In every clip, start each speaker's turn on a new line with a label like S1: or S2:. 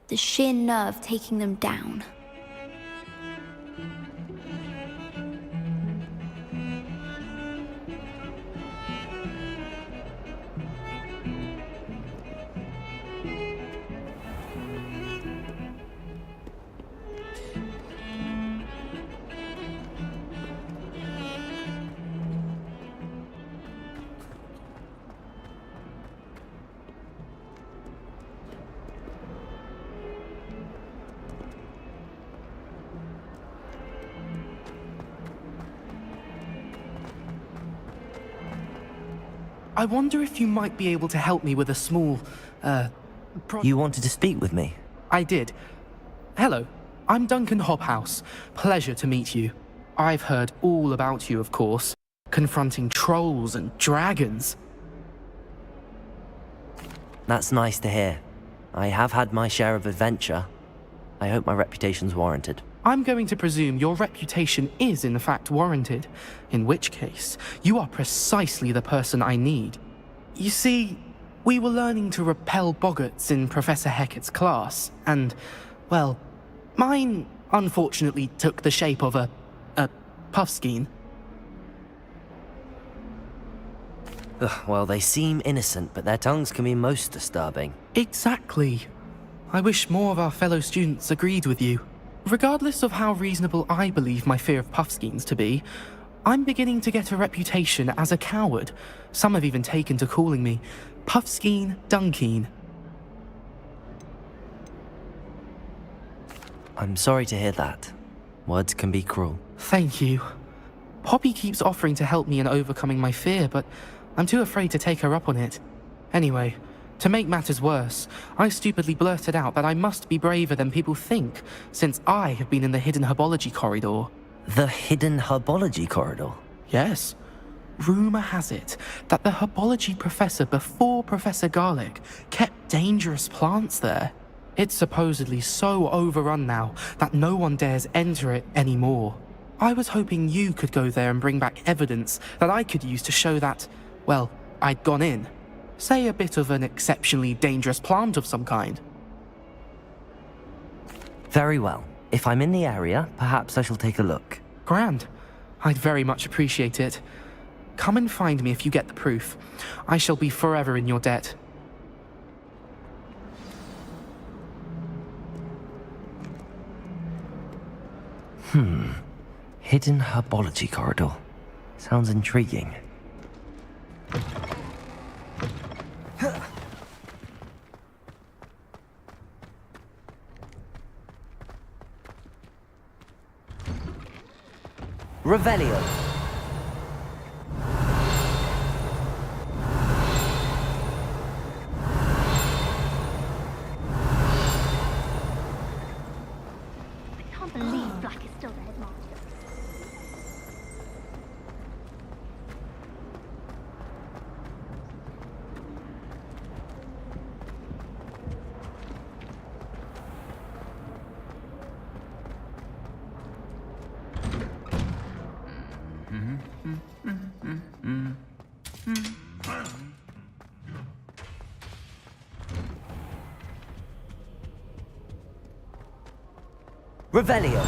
S1: The sheer nerve taking them down.
S2: I wonder if you might be able to help me with a small,
S3: You wanted to speak with me?
S2: I did. Hello, I'm Duncan Hobhouse. Pleasure to meet you. I've heard all about you, of course, confronting trolls and dragons.
S3: That's nice to hear. I have had my share of adventure. I hope my reputation's warranted.
S2: I'm going to presume your reputation is in fact warranted, in which case, you are precisely the person I need. You see, we were learning to repel boggarts in Professor Hecat's class, and, well, mine unfortunately took the shape of a puffskein.
S3: Well, they seem innocent, but their tongues can be most disturbing.
S2: Exactly. I wish more of our fellow students agreed with you. Regardless of how reasonable I believe my fear of puffskeins to be, I'm beginning to get a reputation as a coward. Some have even taken to calling me Puffskeen Dunkeen.
S3: I'm sorry to hear that. Words can be cruel.
S2: Thank you. Poppy keeps offering to help me in overcoming my fear, but I'm too afraid to take her up on it. Anyway, to make matters worse, I stupidly blurted out that I must be braver than people think, since I have been in the hidden herbology corridor.
S3: The hidden herbology corridor?
S2: Yes. Rumor has it that the herbology professor before Professor Garlic kept dangerous plants there. It's supposedly so overrun now that no one dares enter it anymore. I was hoping you could go there and bring back evidence that I could use to show that, well, I'd gone in. Say a bit of an exceptionally dangerous plant of some kind.
S3: Very well. If I'm in the area, perhaps I shall take a look.
S2: Grand. I'd very much appreciate it. Come and find me if you get the proof. I shall be forever in your debt.
S3: Hidden herbology corridor. Sounds intriguing. Revelio.
S1: I can't believe Black is still the headmaster.
S3: Revelio.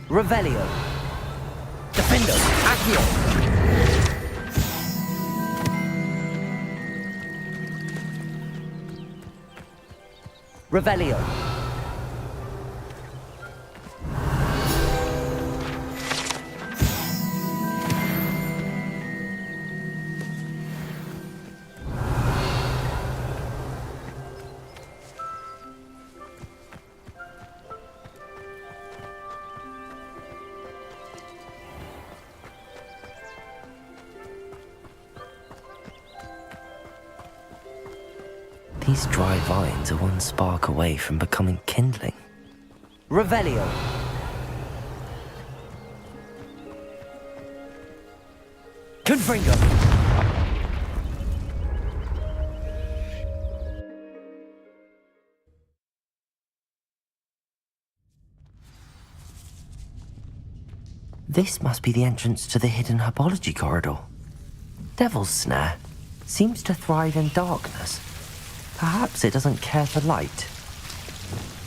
S3: Revelio. Defendo. Accio. Revelio. These dry vines are one spark away from becoming kindling. Revelio! Confringo! This must be the entrance to the hidden herbology corridor. Devil's Snare seems to thrive in darkness. Perhaps it doesn't care for light.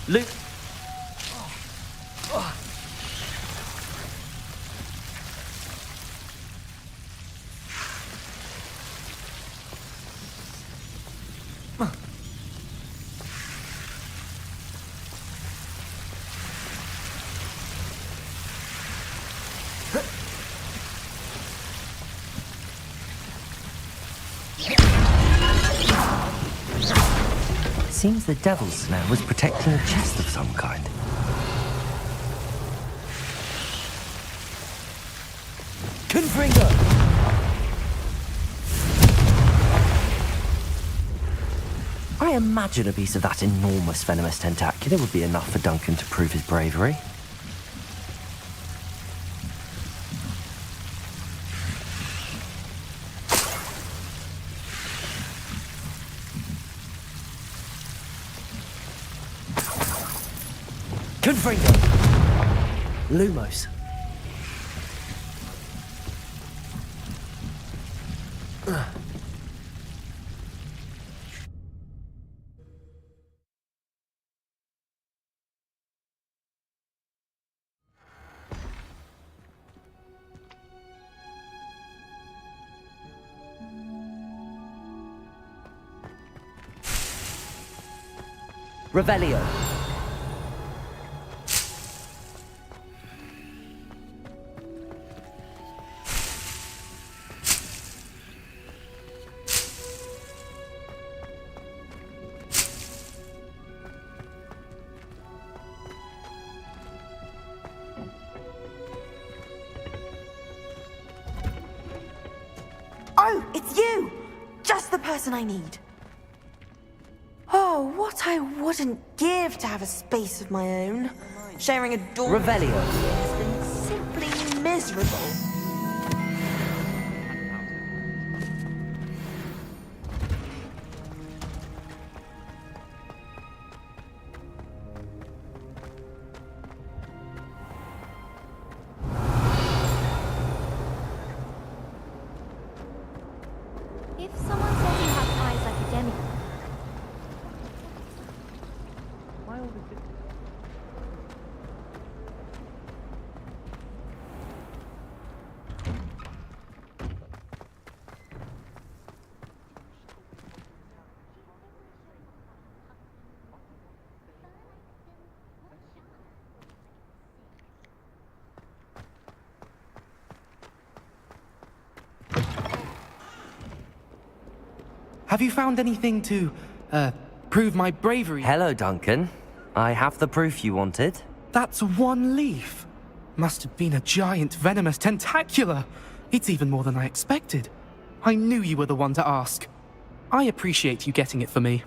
S3: Luke. Seems the Devil's Snare was protecting a chest of some kind. Confringo! I imagine a piece of that enormous venomous tentacula would be enough for Duncan to prove his bravery. Confringo! Lumos. Revelio.
S4: Oh, it's you! Just the person I need. Oh, what I wouldn't give to have a space of my own. Sharing a door
S3: Revelio.
S4: has been simply miserable.
S1: If someone says you have eyes like a demigod,
S2: Have you found anything to, prove my bravery?
S3: Hello, Duncan. I have the proof you wanted.
S2: That's one leaf. Must have been a giant venomous tentacula. It's even more than I expected. I knew you were the one to ask. I appreciate you getting it for me.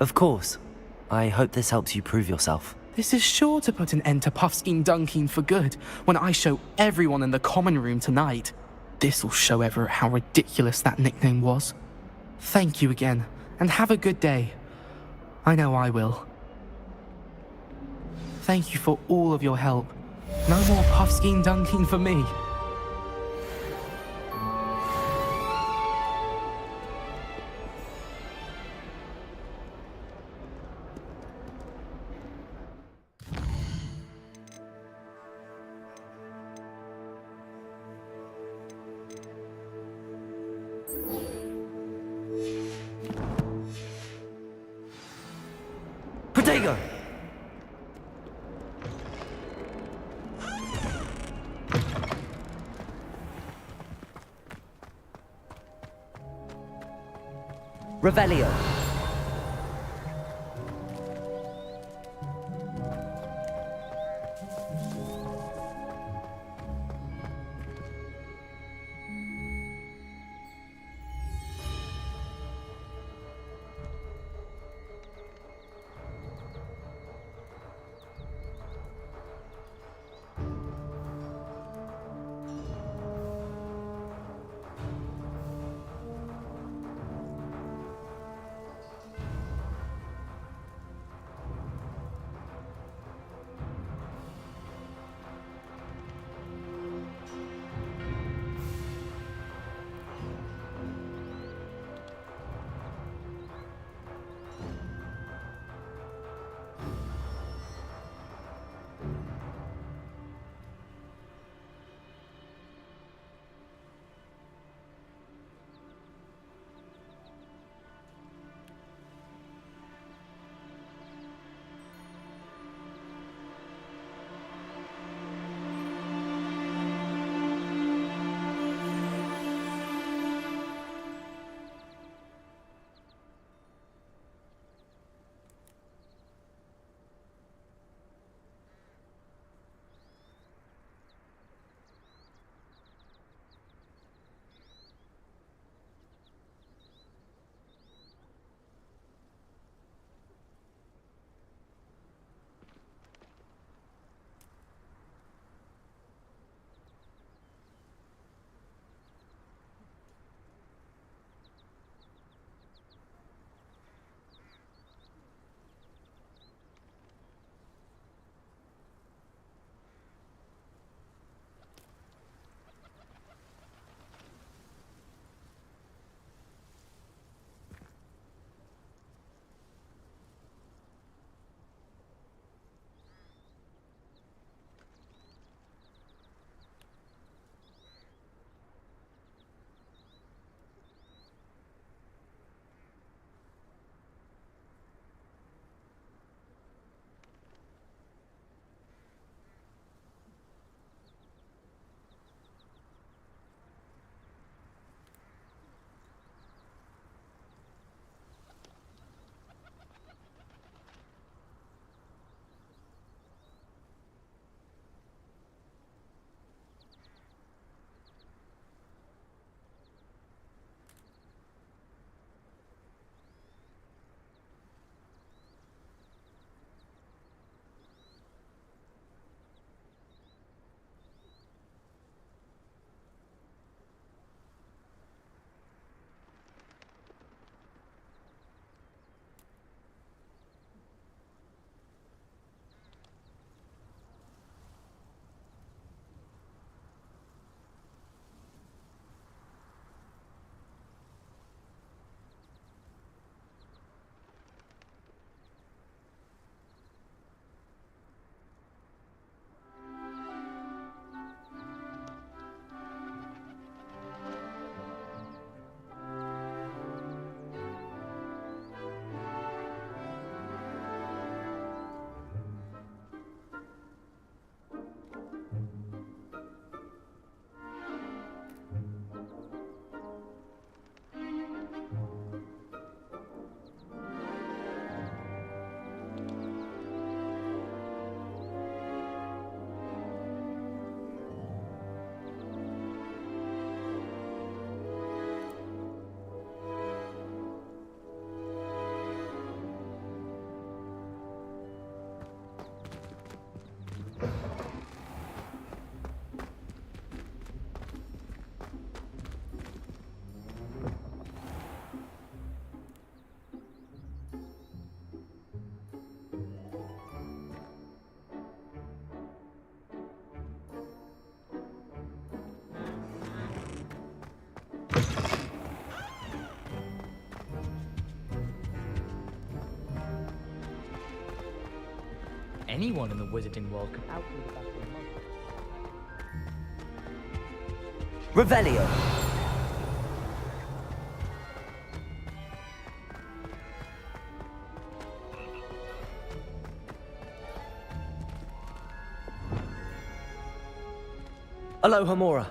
S3: Of course. I hope this helps you prove yourself.
S2: This is sure to put an end to Puffskein Dunking for good when I show everyone in the common room tonight. This'll show Everett how ridiculous that nickname was. Thank you again, and have a good day. I know I will. Thank you for all of your help. No more Puffskein Dunking for me.
S3: Protego! Revelio.
S5: anyone in the wizarding world could outwit that remote.
S3: Revelio. Aloha Mora.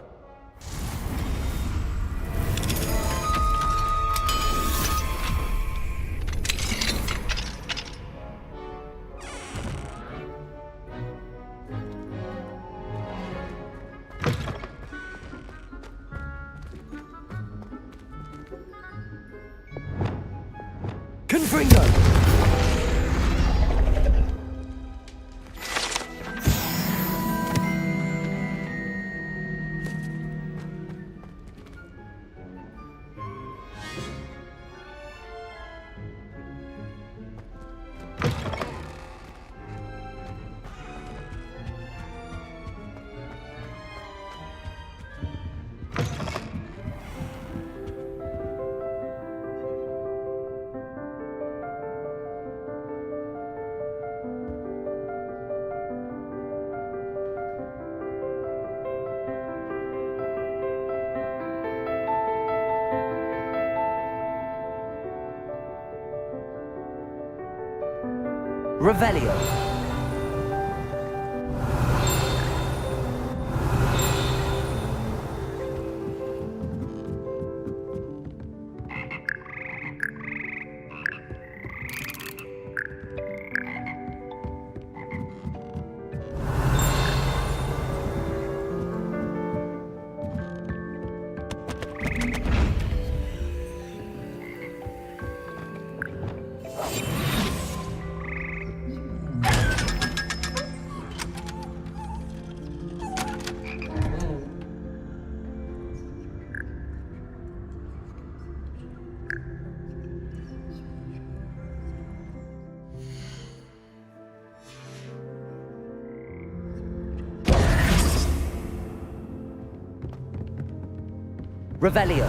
S3: Confringo! Revelio. Revelio.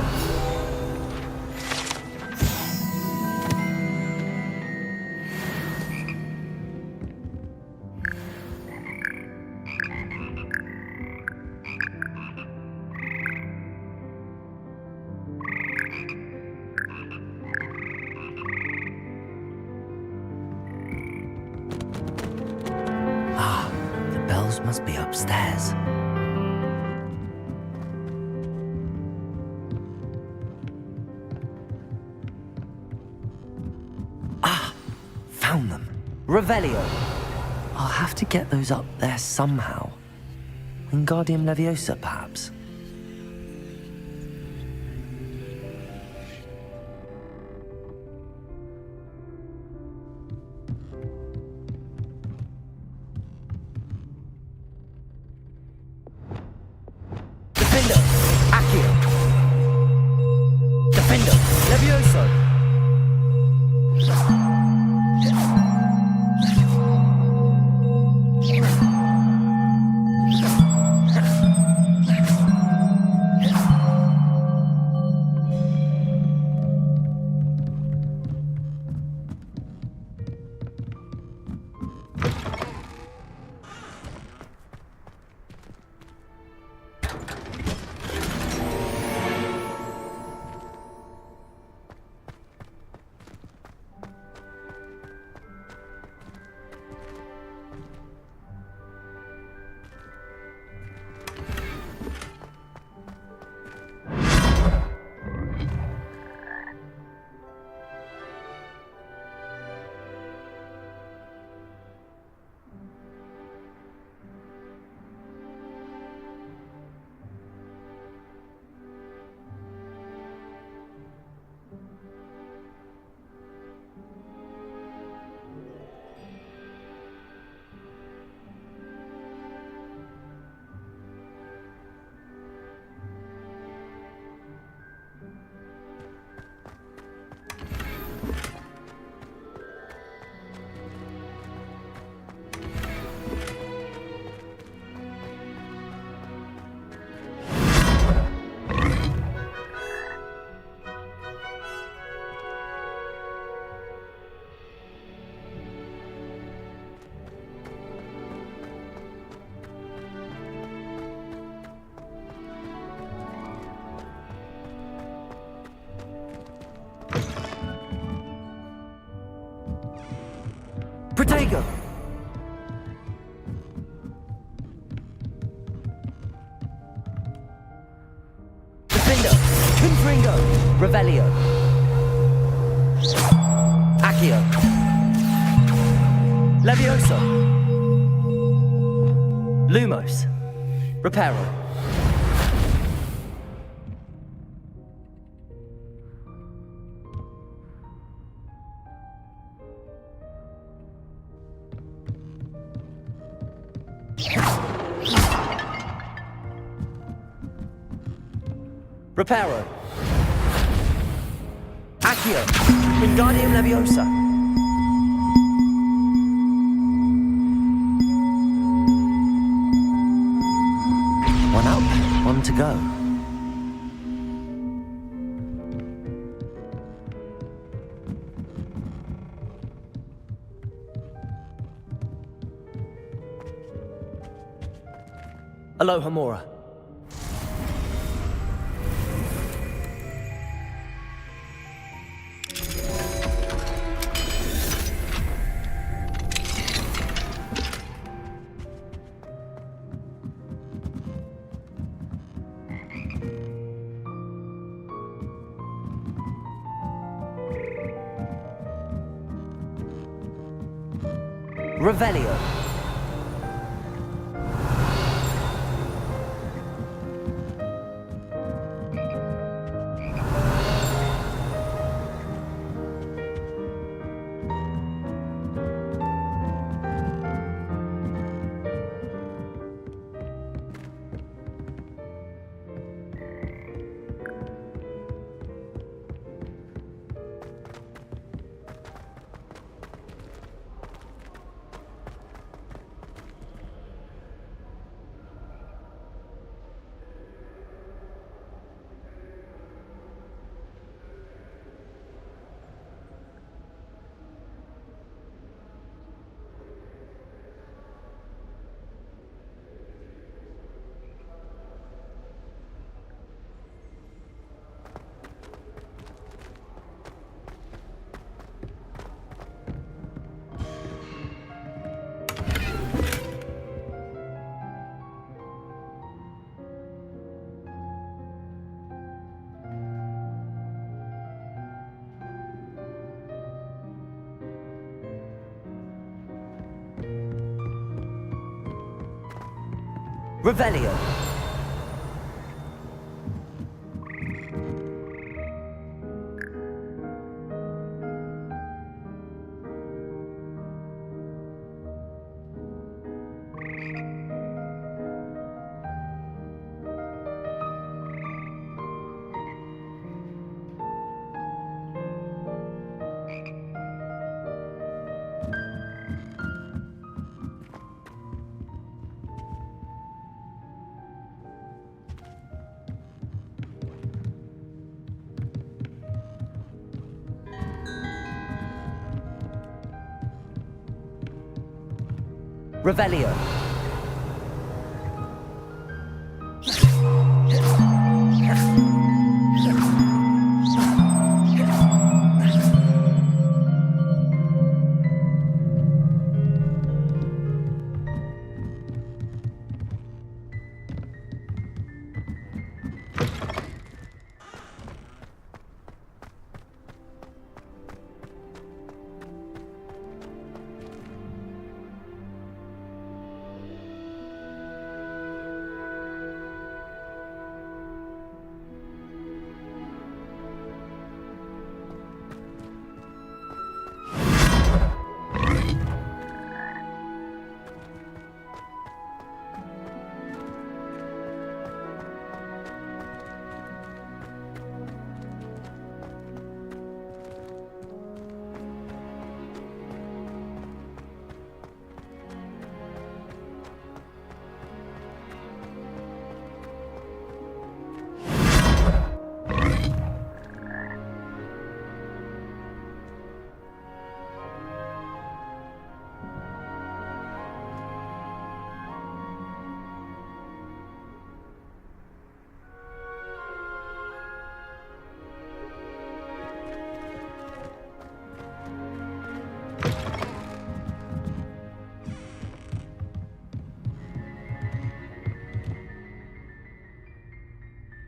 S3: Ah, the bells must be upstairs. Found them. Revelio. I'll have to get those up there somehow. Wingardium Leviosa, perhaps. Defender. Accio. Defender. Levioso. Fringo. Revelio. Accio. Levioso. Lumos. Reparo. Reparo. Accio. Wingardium Leviosa. One up, one to go. Aloha Mora. Revelio. Revelio. Revelio.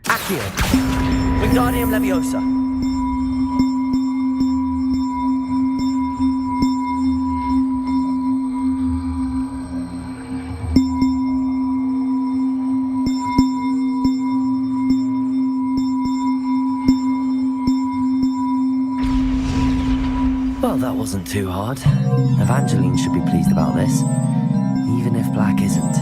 S3: Accio.
S5: Wingardium Leviosa.
S3: Well, that wasn't too hard. Evangeline should be pleased about this, even if Black isn't.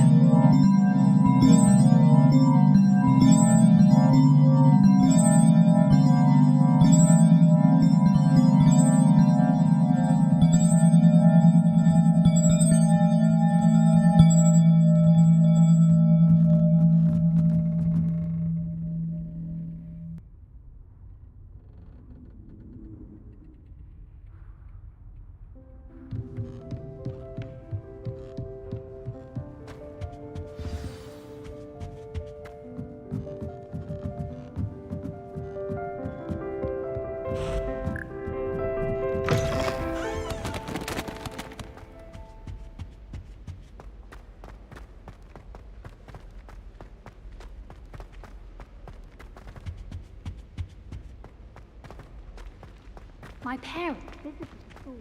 S1: My parents visited school.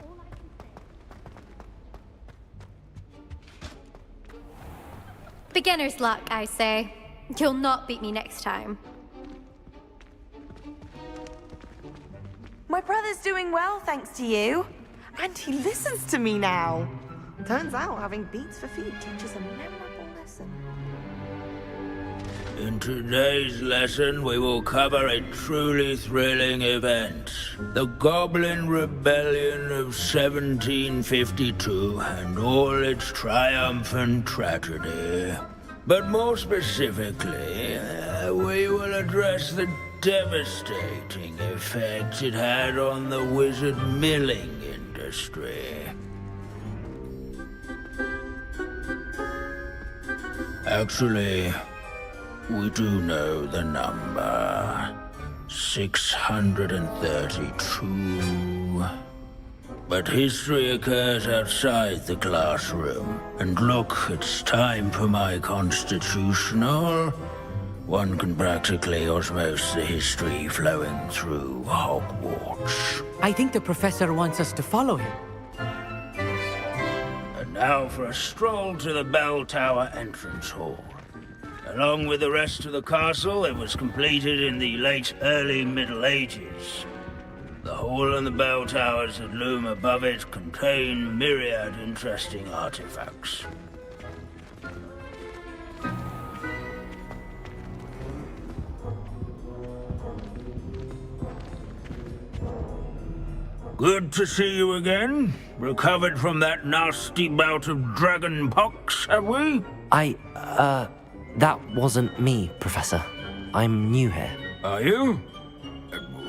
S1: All I can say.
S6: Beginner's luck, I say. You'll not beat me next time.
S4: My brother's doing well, thanks to you. And he listens to me now. Turns out having beats for feet teaches a memorable lesson.
S7: In today's lesson, we will cover a truly thrilling event. The Goblin Rebellion of 1752 and all its triumphant tragedy. But more specifically, we will address the devastating effects it had on the wizard milling industry. Actually, we do know the number. 632. But history occurs outside the classroom. And look, it's time for my constitutional. One can practically osmose the history flowing through Hogwarts.
S8: I think the professor wants us to follow him.
S7: And now for a stroll to the bell tower entrance hall. Along with the rest of the castle, it was completed in the late early Middle Ages. The hall and the bell towers that loom above it contain myriad interesting artifacts. Good to see you again. Recovered from that nasty bout of dragon pox, have we?
S3: That wasn't me, Professor. I'm new here.
S7: Are you?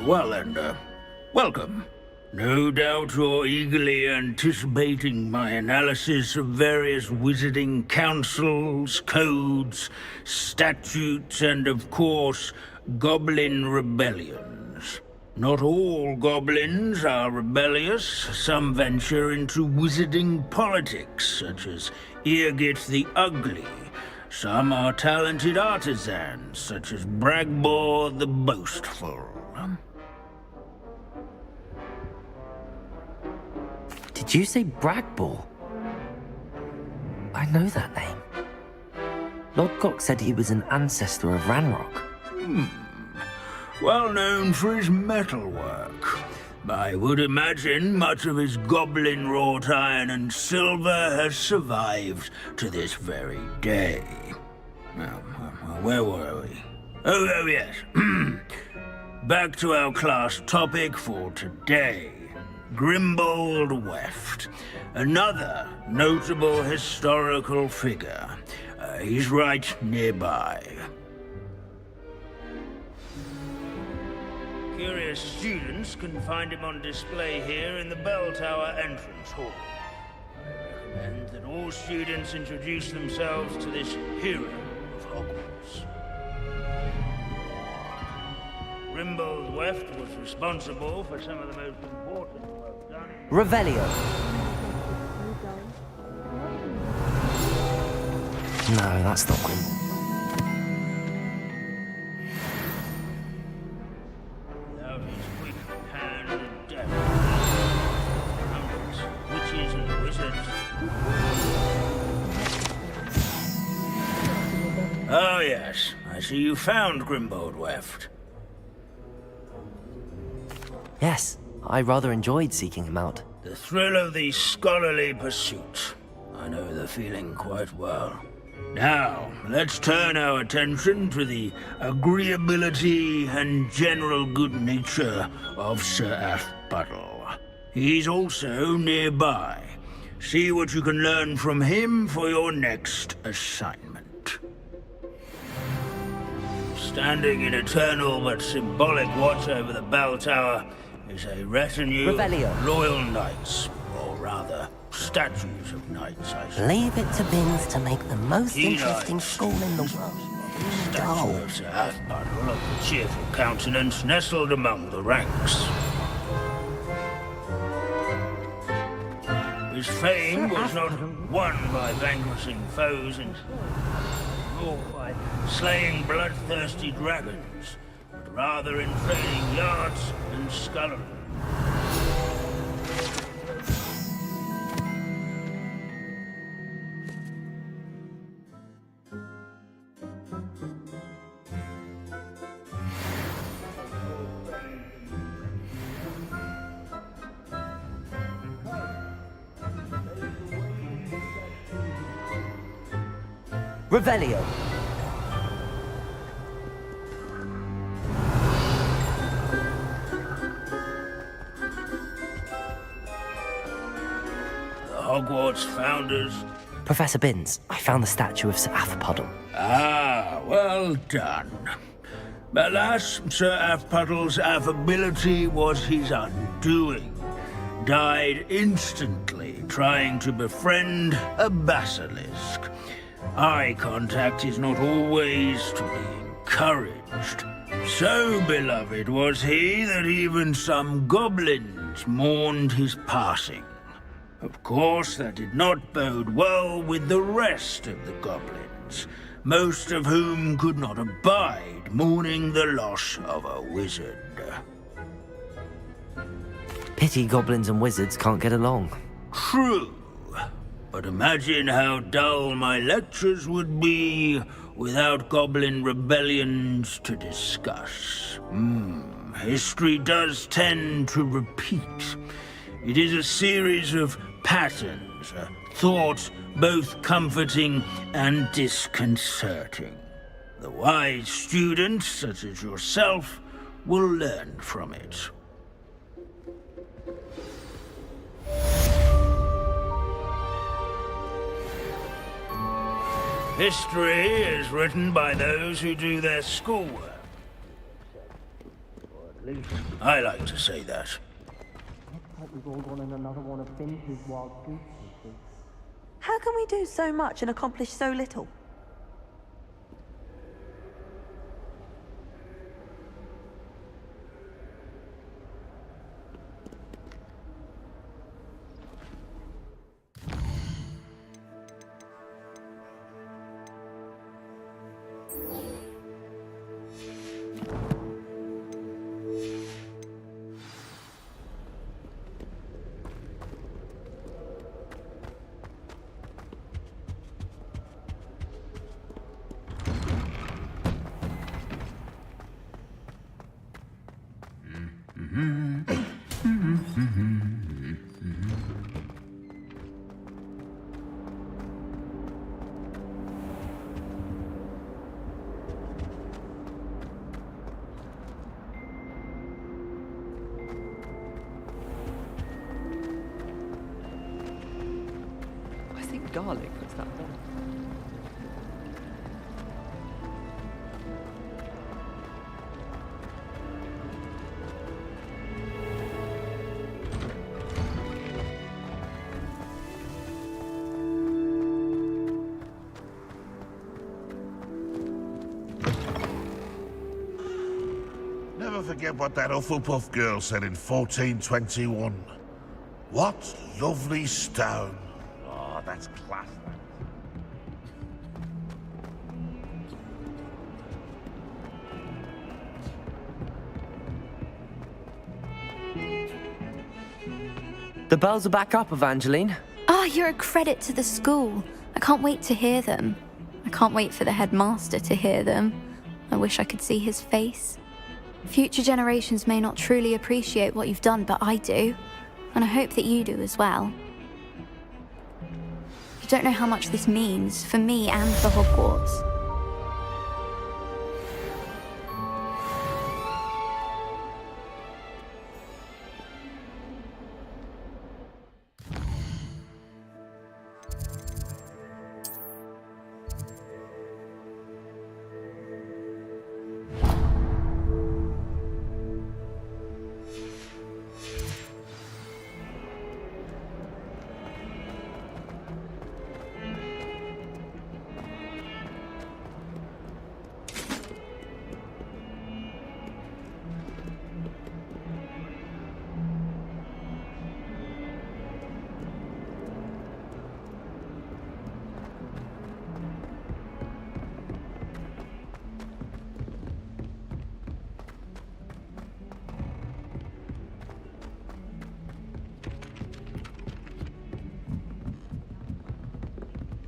S7: Well then, welcome. No doubt you're eagerly anticipating my analysis of various wizarding councils, codes, statutes, and of course, goblin rebellions. Not all goblins are rebellious. Some venture into wizarding politics, such as Eargit the Ugly. Some are talented artisans, such as Bragbor the Boastful.
S3: Did you say Bragbor? I know that name. Lodgok said he was an ancestor of Ranrock.
S7: Well known for his metalwork. I would imagine much of his goblin wrought iron and silver has survived to this very day. Now, where were we? Oh yes. Back to our class topic for today. Grimbold Weft. Another notable historical figure. He's right nearby. Curious students can find him on display here in the bell tower entrance hall. I recommend that all students introduce themselves to this hero of Hogwarts. Grimbold Weft was responsible for some of the most important work done.
S3: Revelio. No, that's not Grim.
S7: Oh yes, I see you found Grimbold Weft.
S3: Yes, I rather enjoyed seeking him out.
S7: The thrill of the scholarly pursuit. I know the feeling quite well. Now, let's turn our attention to the agreeability and general good nature of Sir Athbuttle. He's also nearby. See what you can learn from him for your next assignment. Standing in eternal but symbolic watch over the bell tower is a retinue
S3: Revelio.
S7: of loyal knights, or rather, statues of knights, I should.
S9: Leave it to Binns to make the most
S7: Keen
S9: interesting
S7: eyes.
S9: school in the world.
S7: Statue of Sir Athbuttle of the cheerful countenance nestled among the ranks. His fame was not won by vanquishing foes nor by slaying bloodthirsty dragons, but rather in trading yards and scullery.
S3: Revelio.
S7: The Hogwarts founders.
S3: Professor Binns, I found the statue of Sir Athbuttle.
S7: Ah, well done. Alas, Sir Athbuttle's affability was his undoing. Died instantly trying to befriend a basilisk. Eye contact is not always to be encouraged. So beloved was he that even some goblins mourned his passing. Of course, that did not bode well with the rest of the goblins, most of whom could not abide mourning the loss of a wizard.
S3: Pity goblins and wizards can't get along.
S7: True. But imagine how dull my lectures would be without goblin rebellions to discuss. History does tend to repeat. It is a series of patterns, a thought both comforting and disconcerting. The wise students, such as yourself, will learn from it. History is written by those who do their schoolwork. Or at least, I like to say that.
S4: How can we do so much and accomplish so little?
S8: I think garlic puts that on.
S10: Never forget what that Hufflepuff girl said in 1421. What lovely stone. Oh, that's class.
S3: The bells are back up, Evangeline.
S6: Oh, you're a credit to the school. I can't wait to hear them. I
S1: can't wait for the headmaster to hear them. I wish I could see his face. Future generations may not truly appreciate what you've done, but I do. And I hope that you do as well. You don't know how much this means for me and for Hogwarts.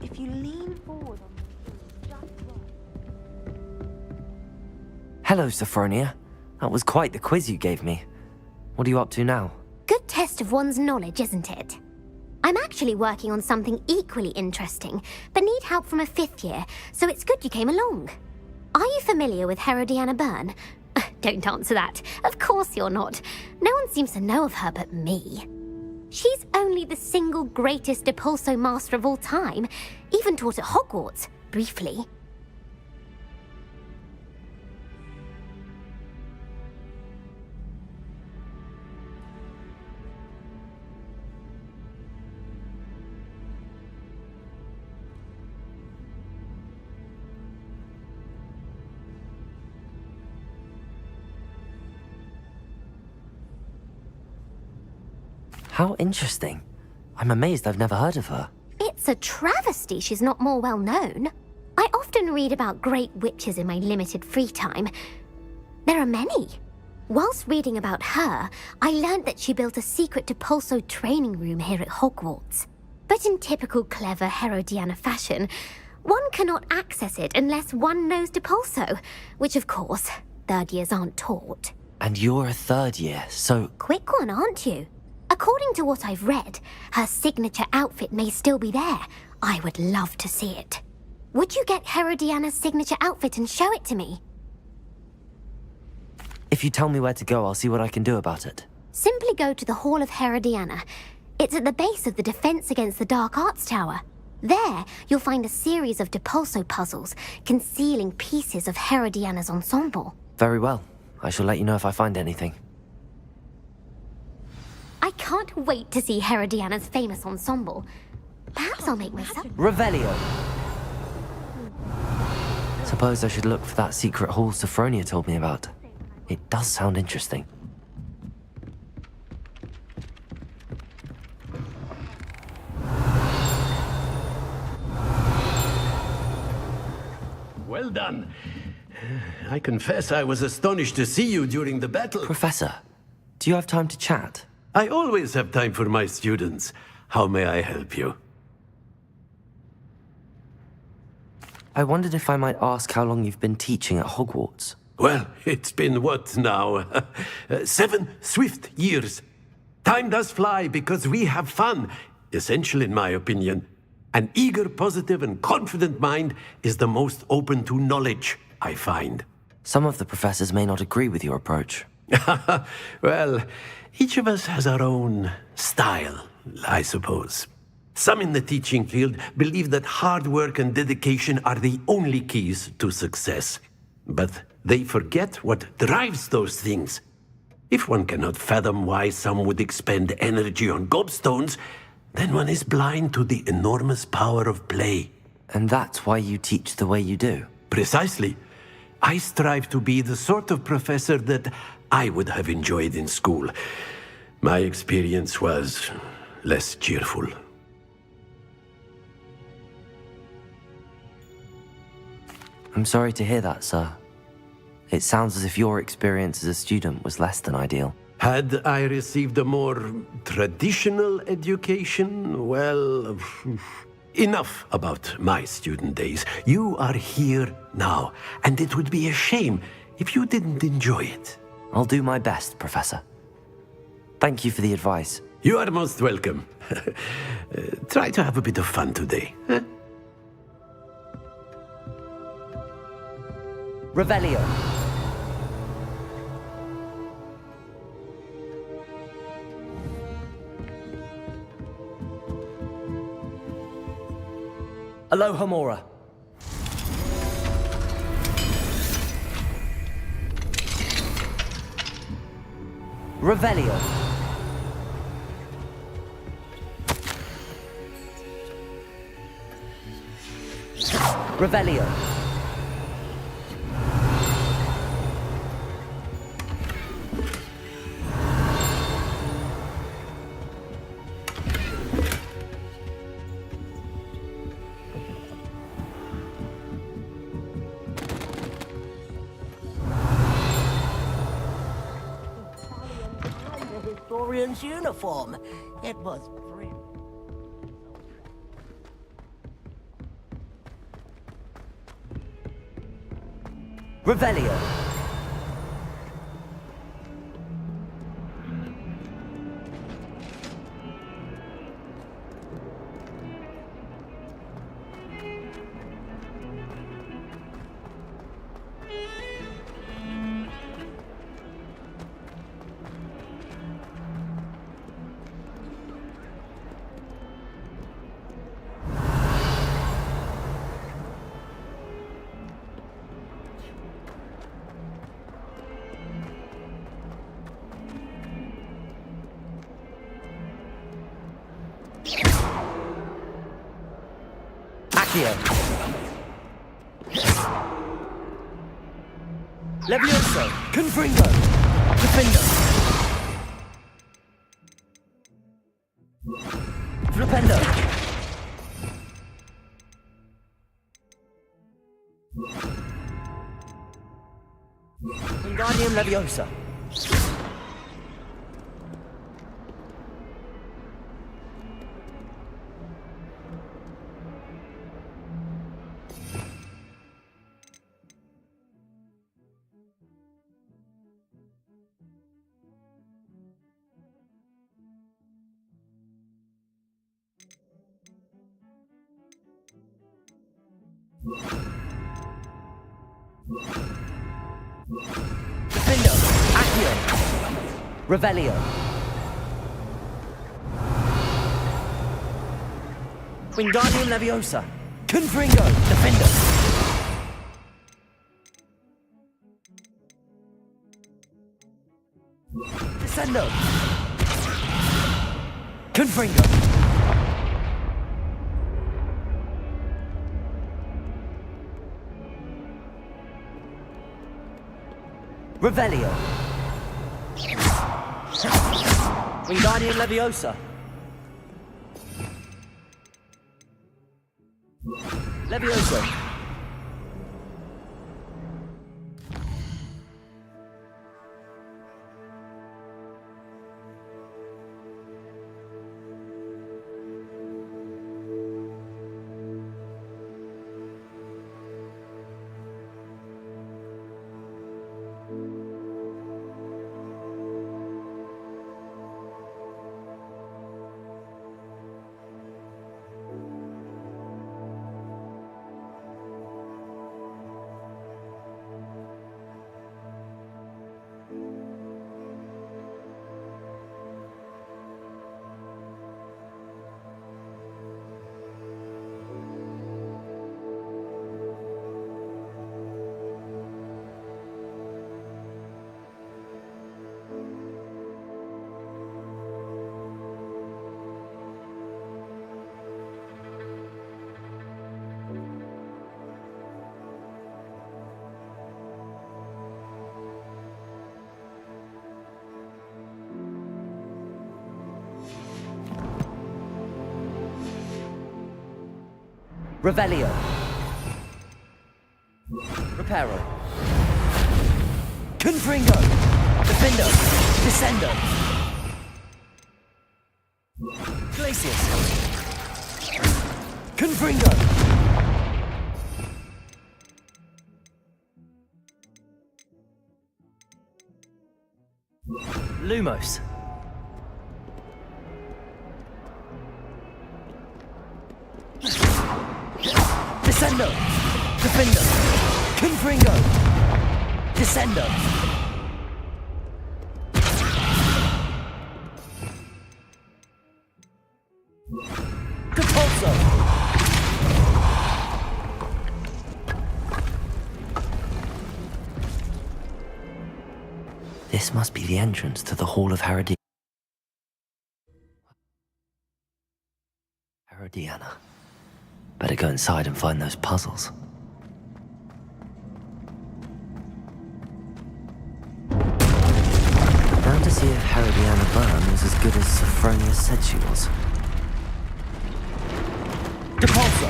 S4: If you lean forward on the just right.
S3: Hello, Sophronia. That was quite the quiz you gave me. What are you up to now?
S11: Good test of one's knowledge, isn't it? I'm actually working on something equally interesting, but need help from a 5th year, so it's good you came along. Are you familiar with Herodiana Byrne? Don't answer that. Of course you're not. No one seems to know of her but me. She's only the single greatest Depulso master of all time, even taught at Hogwarts, briefly.
S3: How interesting. I'm amazed I've never heard of her.
S11: It's a travesty she's not more well known. I often read about great witches in my limited free time. There are many. Whilst reading about her, I learned that she built a secret Depulso training room here at Hogwarts. But in typical clever Herodiana fashion, one cannot access it unless one knows Depulso, which of course, 3rd years aren't taught.
S3: And you're a 3rd year, so...
S11: Quick one, aren't you? According to what I've read, her signature outfit may still be there. I would love to see it. Would you get Herodiana's signature outfit and show it to me?
S3: If you tell me where to go, I'll see what I can do about it.
S11: Simply go to the Hall of Herodiana. It's at the base of the Defense Against the Dark Arts Tower. There, you'll find a series of Depulso puzzles concealing pieces of Herodiana's ensemble.
S3: Very well. I shall let you know if I find anything.
S11: I can't wait to see Herodiana's famous ensemble. Perhaps I'll make myself...
S3: Revelio! Suppose I should look for that secret hall Sophronia told me about. It does sound interesting.
S12: Well done. I confess I was astonished to see you during the battle.
S3: Professor, do you have time to chat?
S12: I always have time for my students. How may I help you?
S3: I wondered if I might ask how long you've been teaching at Hogwarts.
S12: Well, it's been what now? 7 swift years. Time does fly because we have fun. Essential in my opinion. An eager, positive, and confident mind is the most open to knowledge, I find.
S3: Some of the professors may not agree with your approach.
S12: Well, each of us has our own style, I suppose. Some in the teaching field believe that hard work and dedication are the only keys to success. But they forget what drives those things. If one cannot fathom why some would expend energy on gobstones, then one is blind to the enormous power of play.
S3: And that's why you teach the way you do?
S12: Precisely. I strive to be the sort of professor that I would have enjoyed in school. My experience was less cheerful.
S3: I'm sorry to hear that, sir. It sounds as if your experience as a student was less than ideal.
S12: Had I received a more traditional education, well, enough about my student days. You are here now, and it would be a shame if you didn't enjoy it.
S3: I'll do my best, Professor. Thank you for the advice.
S12: You are most welcome. Try to have a bit of fun today. Huh?
S3: Revelio. Alohomora. Revelio. Revelio.
S9: The historian's uniform. It was
S3: Revelio. Accio. Levioso. Confringo. Defender. Flipendo. Wingardium Leviosa. Defendo. Accio. Revelio. Wingardium Leviosa. Confringo. Defender. Descendo. Confringo. Revelio. Wingardium Leviosa. Leviosa. Revelio. Reparo. Confringo. Defendo. Descendo. Glacius.
S5: Confringo! Lumos. Descendo! Defender! Confringo! Descendo! Depulso!
S3: This must be the entrance to the Hall of Herodiana. Better go inside and find those puzzles. Down to see if Herodiana Byrne was as good as Sophronia said she was.
S5: Depulso!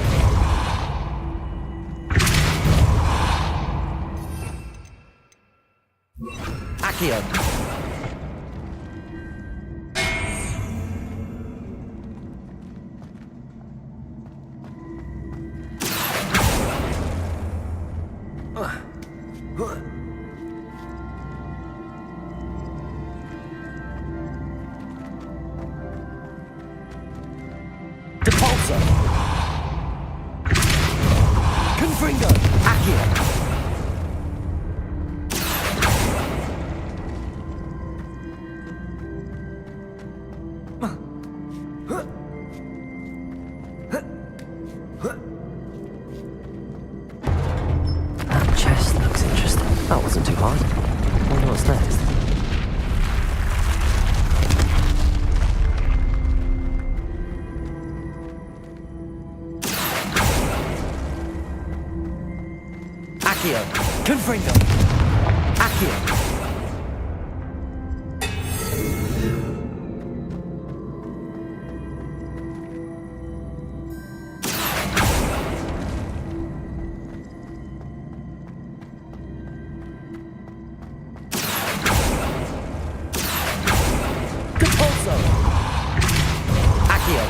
S5: Accio! Depulso! Confringo! Accio!
S3: That chest looks interesting. That wasn't too hard. Wonder what's next.
S5: Accio! Confringo! Accio! Depulso! Accio!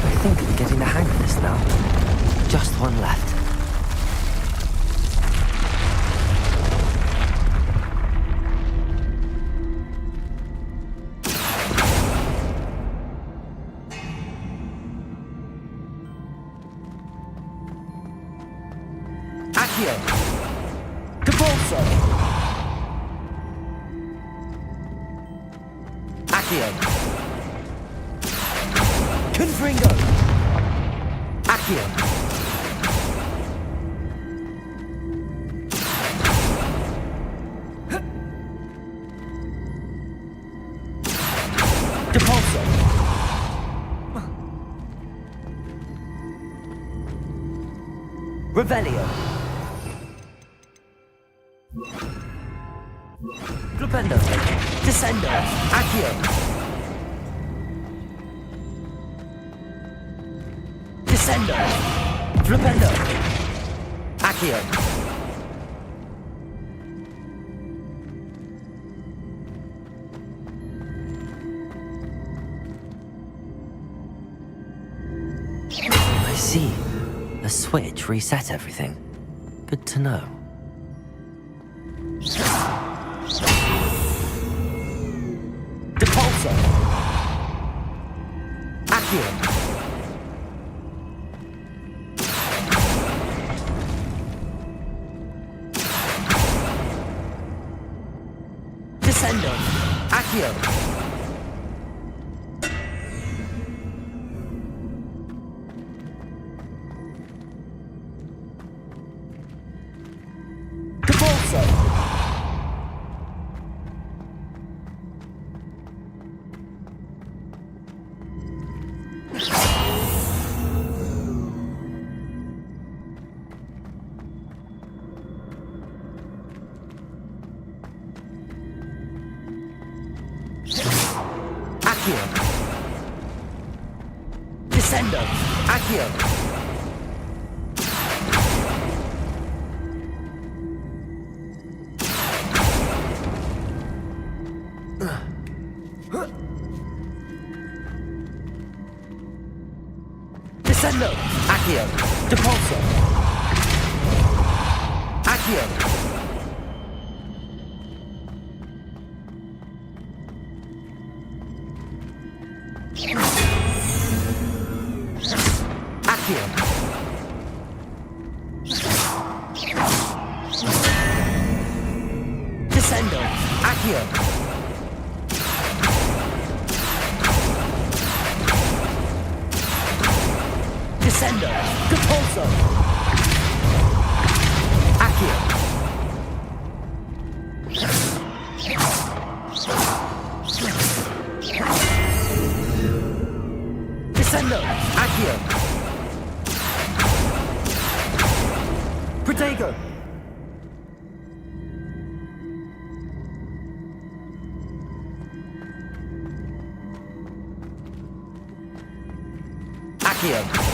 S3: I think I'm getting the hang of this now. Just one left.
S5: Accio! Depulso! Accio! Confringo! Accio! Depulso! Revelio! Flipendo! Descendo! Accio! Descendo! Flipendo! Accio!
S3: I see. A switch reset everything. Good to know.
S5: Depulso! Accio! Descendo! Accio! Depulso! Accio! Descendo! Accio! Descendo! Accio! Depulso! Accio! Accio! Descendo! Accio! Descendo! Depulso! Accio! Descendo! Accio! Protego! Accio!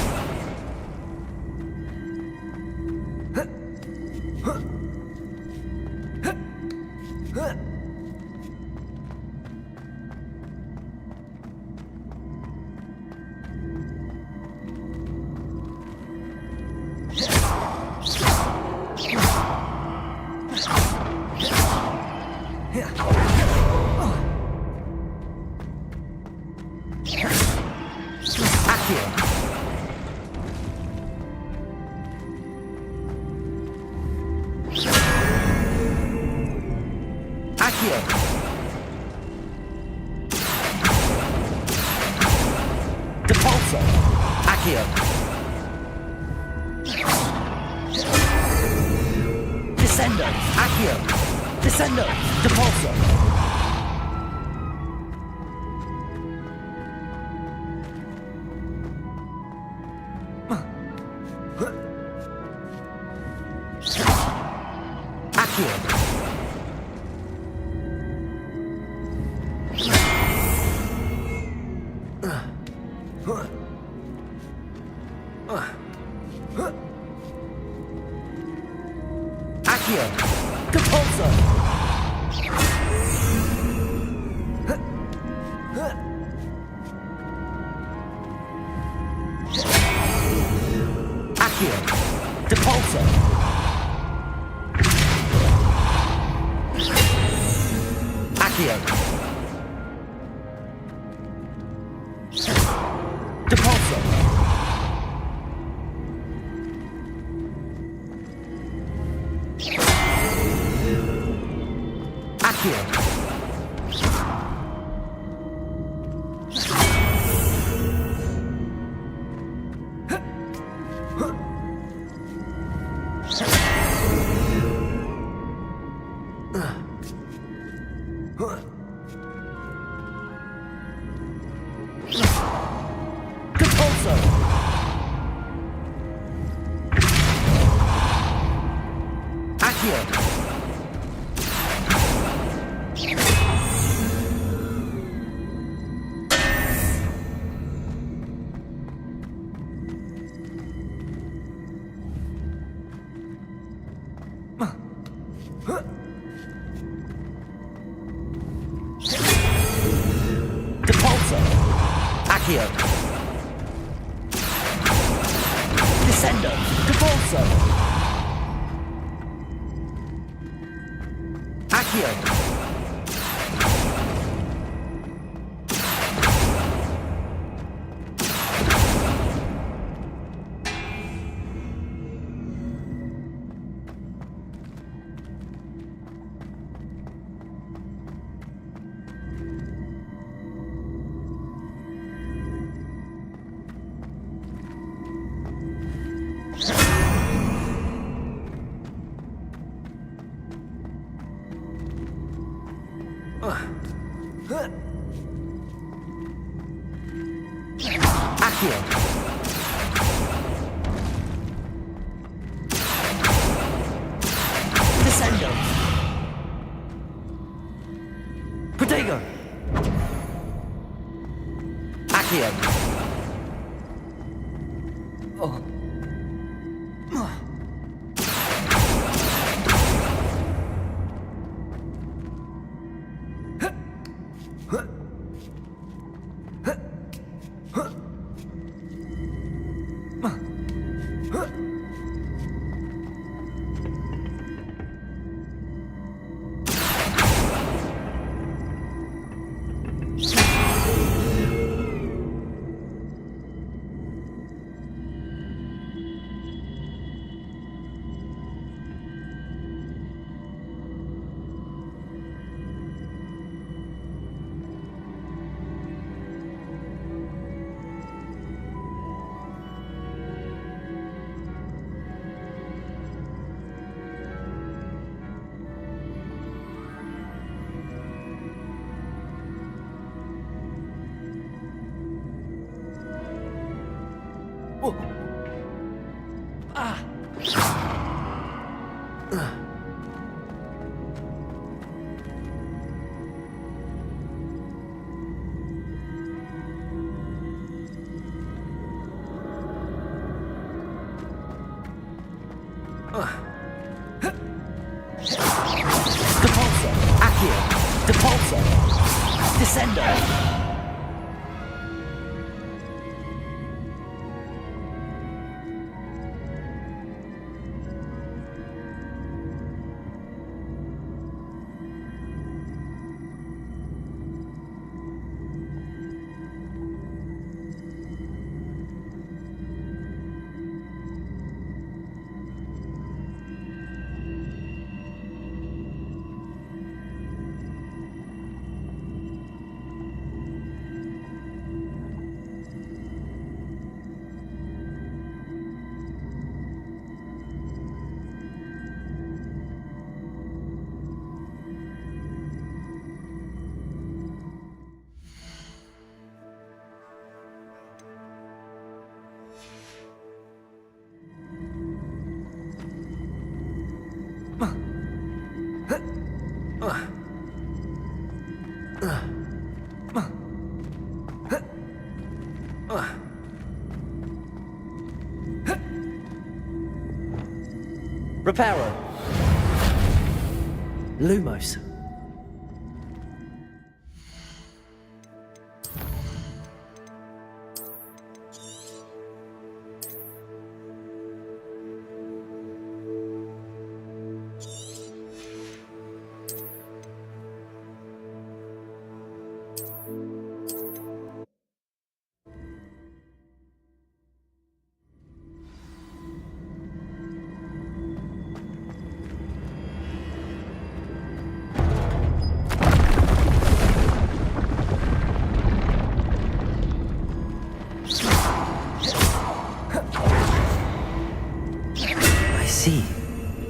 S5: Accio! Depulso! Accio! Descendo! Accio! Descendo! Depulso! Accio! Accio! Depulso! Accio! Depulso! Accio! Depulso! Accio! Depulso! Accio! Depulso! Accio! Descendo! Depulso! Accio! Accio! Descendo! Protego! Accio! Oh. Accio. Depulso. Descendo. Reparo. Lumos.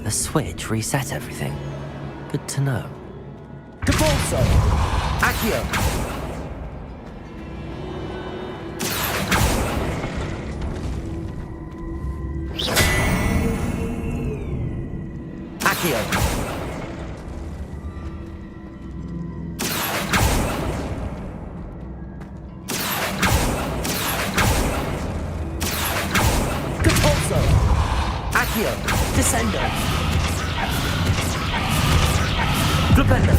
S3: The switch reset everything. Good to know.
S5: Depulso. Accio. Accio. Depulso. Accio. Descendo. Flipendo.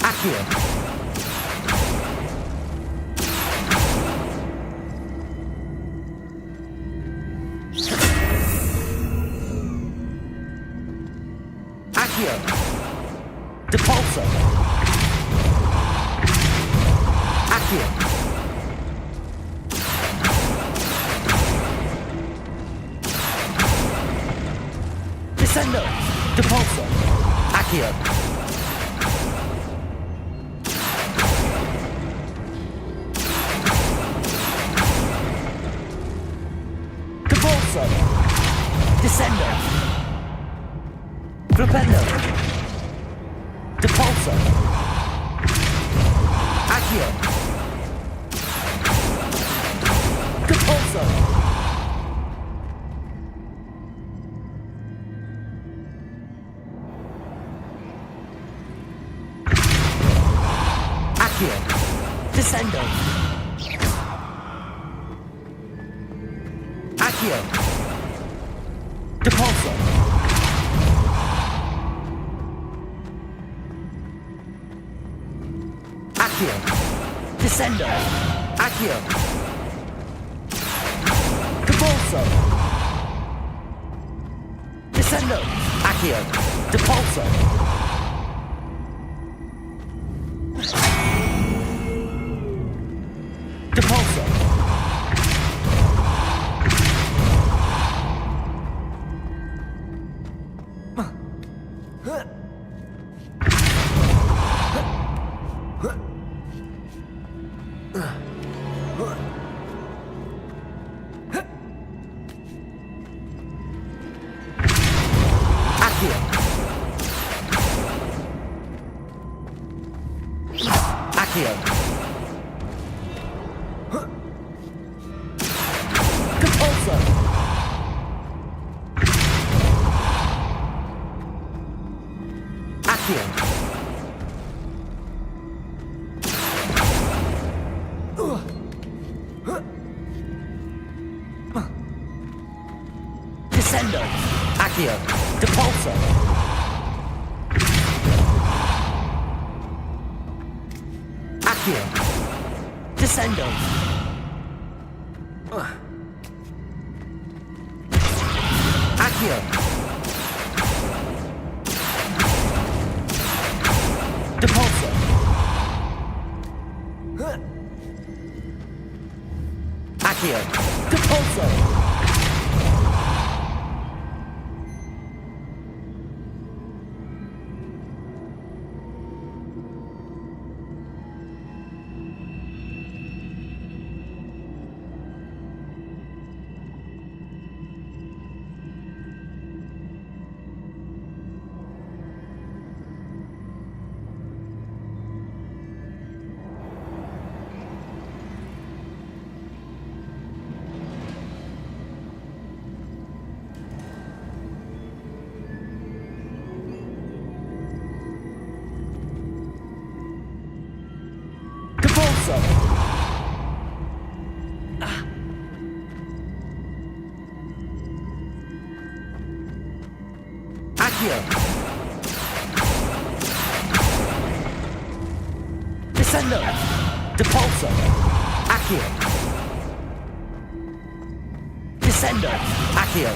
S5: Accio. Accio. Depulso. Accio. Descendo. Depulso. Accio. Depulso. Descendo. Flipendo. Depulso. Accio. Depulso. Accio. Descendo. Accio. Depulso. Accio. Descendo. Accio. Depulso. Descendo. Accio. Depulso. Depulso. Accio. Accio. Depulso. Accio. Descendo. Accio. Depulso. Accio. Descendo. Accio. Depulso. Accio. Depulso. Depulso. Accio. Descendo. Depulso. Accio. Descendo. Accio.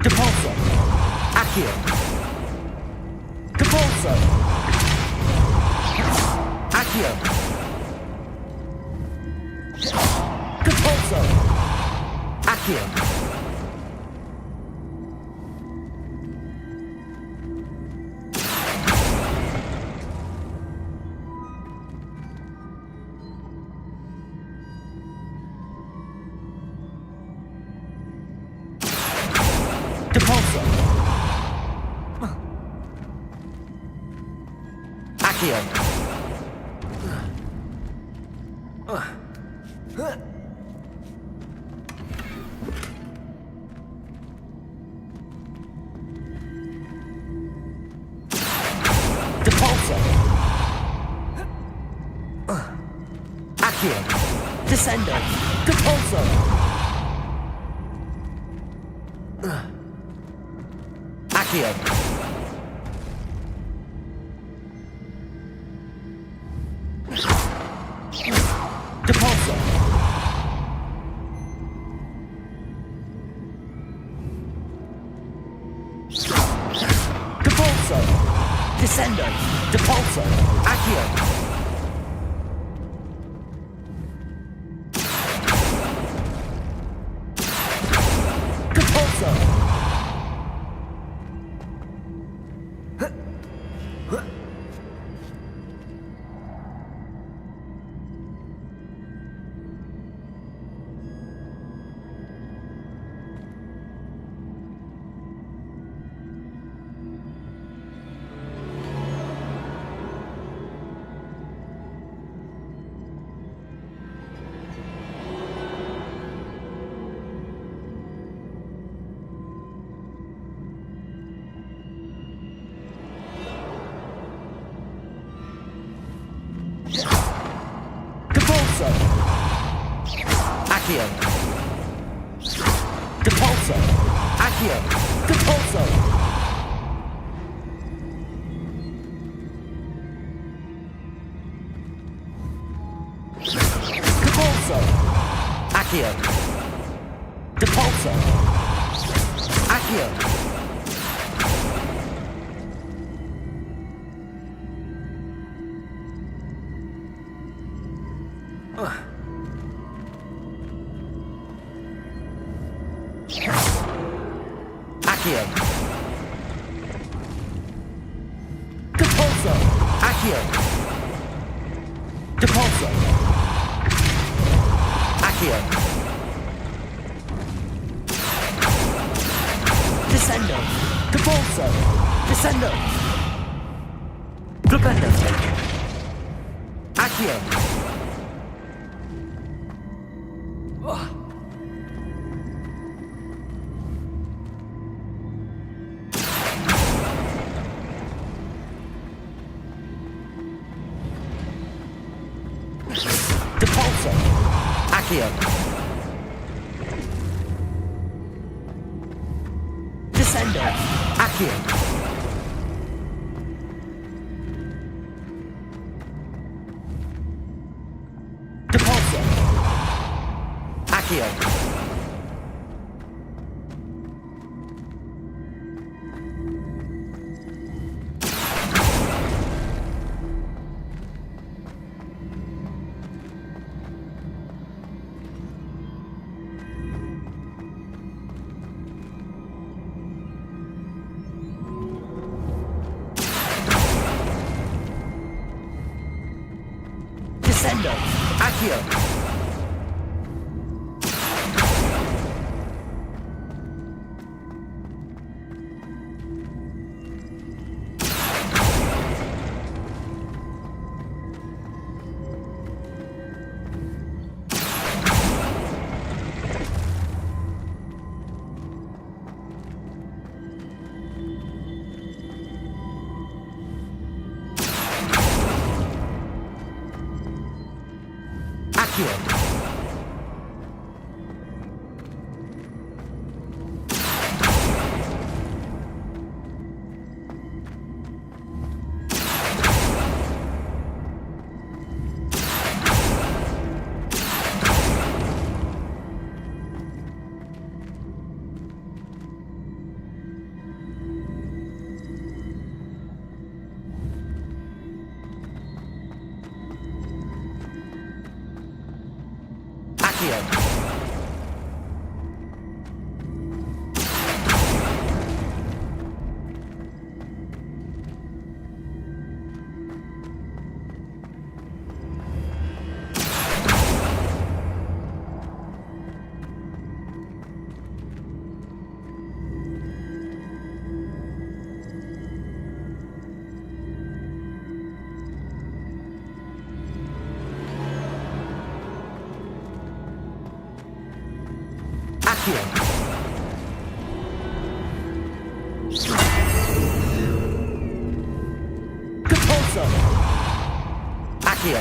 S5: Depulso. Accio. Depulso. Accio. Depulso. Accio. Depulso. Accio. Depulso. Accio. Descendo. Depulso. Accio. Depulso. Depulso. Descendo. Depulso. Accio. Depulso. Depulso. Accio. Depulso. Accio. Depulso. Depulso. Accio. Depulso. Accio. Accio. Depulso. Accio. Depulso. Accio. Descendo. Depulso. Descendo. Flipendo. Accio. Depulso. Accio. Descendo. Accio. Depulso. Accio. Descendo. Accio. Accio. Accio. Accio. Depulso. Accio.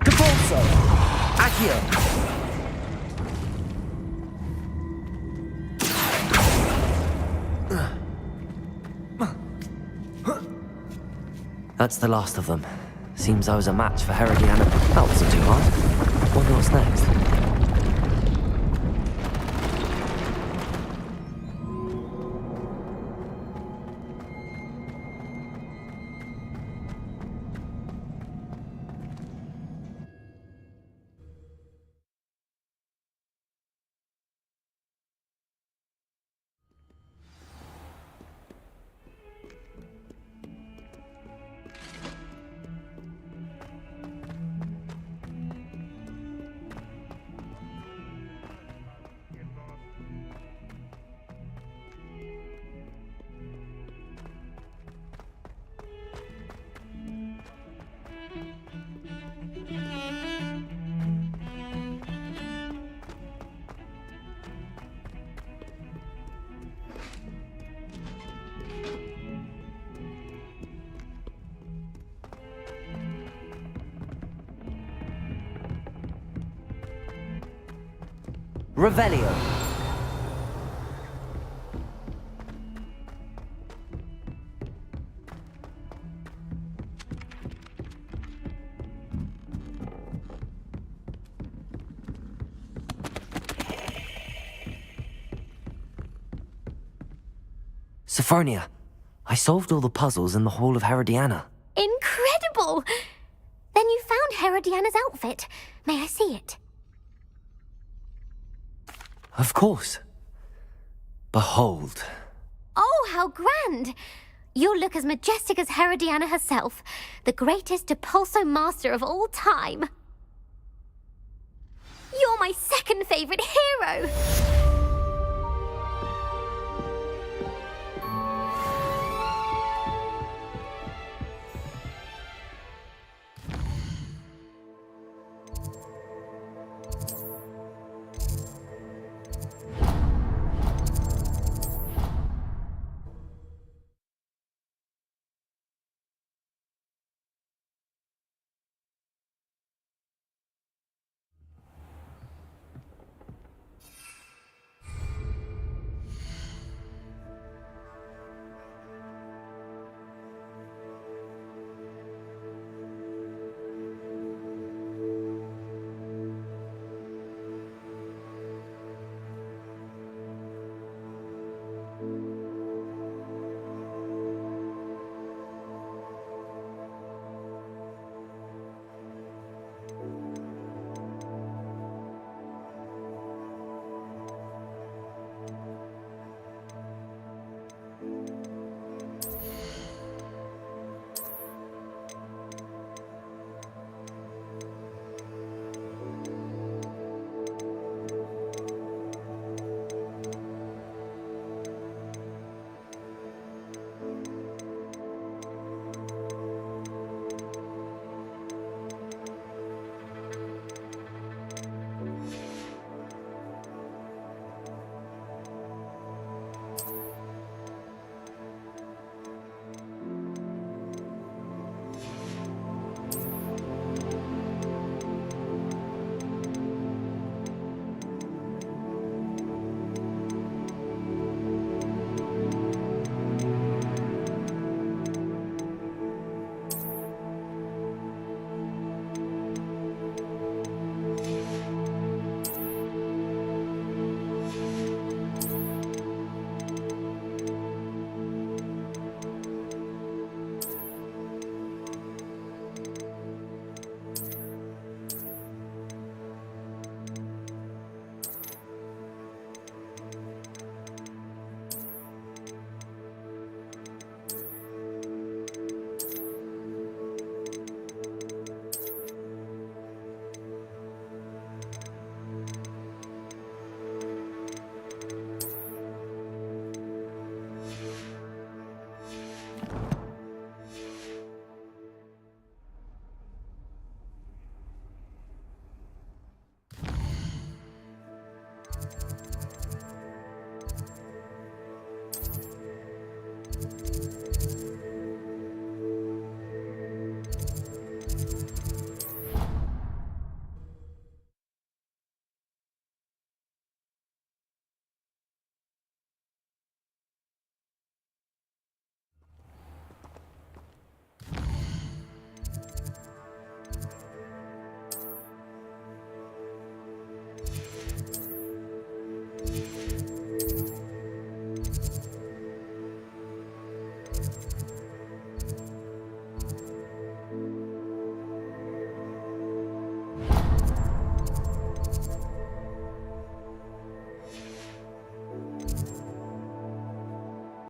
S5: Depulso. Accio.
S3: That's the last of them. Seems I was a match for Herodiana. That wasn't too hard. Wonder what's next. Revelio. Sophronia, I solved all the puzzles in the Hall of Herodiana.
S11: Incredible! Then you found Herodiana's outfit. May I see it?
S3: Of course. Behold.
S11: Oh, how grand! You'll look as majestic as Herodiana herself, the greatest Depulso master of all time. You're my second favorite hero!